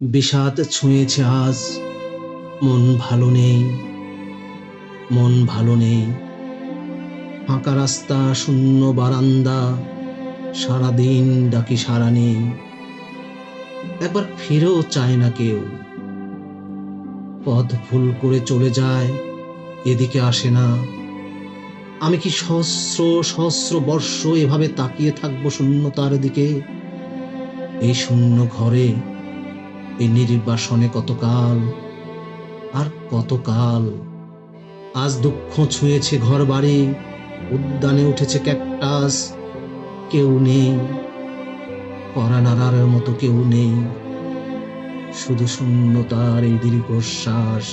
বিষাদ ছুঁয়েছে আজ, মন ভালো নেই, মন ভালো নেই। ফাঁকা রাস্তা, শূন্য বারান্দা, সারাদিন ডাকি সাড়া নেই। একবার ফিরেও চায় না কেউ, পথ ভুল করে চলে যায়, এদিকে আসে না। আমি কি সহস্র সহস্র বর্ষ এভাবে তাকিয়ে থাকবো শূন্যতার দিকে? এই শূন্য ঘরে, এই নির্বাসনে কতকাল, আর কতকাল। আজ দুঃখ ছুঁয়েছে ঘর বাড়ি, উদ্যানে উঠেছে ক্যাকটাস। কেউ নেই, কড়া নাড়ার মতো কেউ নেই। শুধু শূন্যতার এই দীর্ঘশ্বাস,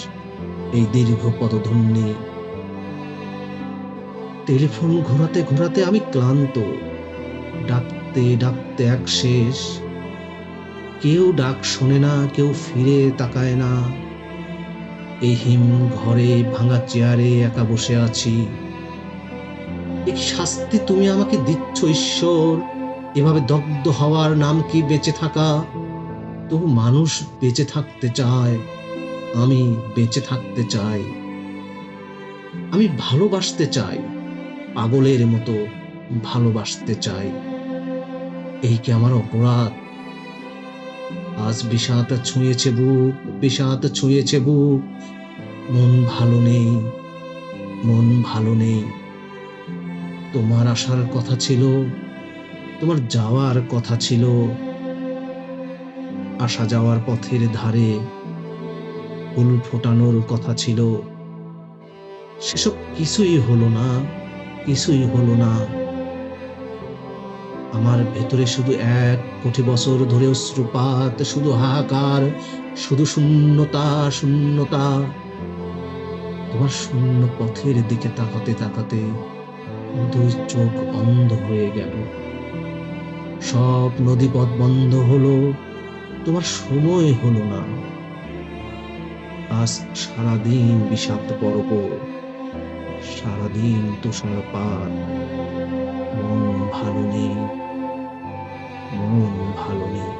এই দীর্ঘ পদধ্বনি। টেলিফোন ঘোরাতে ঘোরাতে আমি ক্লান্ত, ডাকতে ডাকতে এক শেষ। কেউ ডাক শোনে না, কেউ ফিরে তাকায় না। এই হিম ঘরে ভাঙা চেয়ারে একা বসে আছি। এ কি শাস্তি তুমি আমাকে দিচ্ছ ঈশ্বর? এভাবে দগ্ধ হওয়ার নাম কি বেঁচে থাকা? তবু মানুষ বেঁচে থাকতে চায়, আমি বেঁচে থাকতে চাই। আমি ভালোবাসতে চাই, পাগলের মতো ভালোবাসতে চাই। এই কি আমার অপরাধ? আজ বিষাদ ছুঁয়েছে বুক, বিষাদ ছুঁয়েছে বুক। মন ভালো নেই, মন ভালো নেই। তোমার আসার কথা ছিল, তোমার যাওয়ার কথা ছিল। আসা যাওয়ার পথের ধারে ফুল ফোটানোর কথা ছিল। সেসব কিছুই হলো না, কিছুই হলো না। আমার ভেতরে শুধু 1 কোটি বছর ধরে অশ্রুপাত, শুধু হাহাকার, শুধু শূন্যতা, শূন্যতা। তোমার শূন্য পথের দিকে তাকাতে তাকাতে 2 চোখ অন্ধ হয়ে গেল। সব নদীপথ বন্ধ হলো, তোমার সময় হলো না। আজ সারাদিন বিষাক্ত পরব, সারাদিন তুষারপাত। মন ভালো নেই, মন ভালো নেই।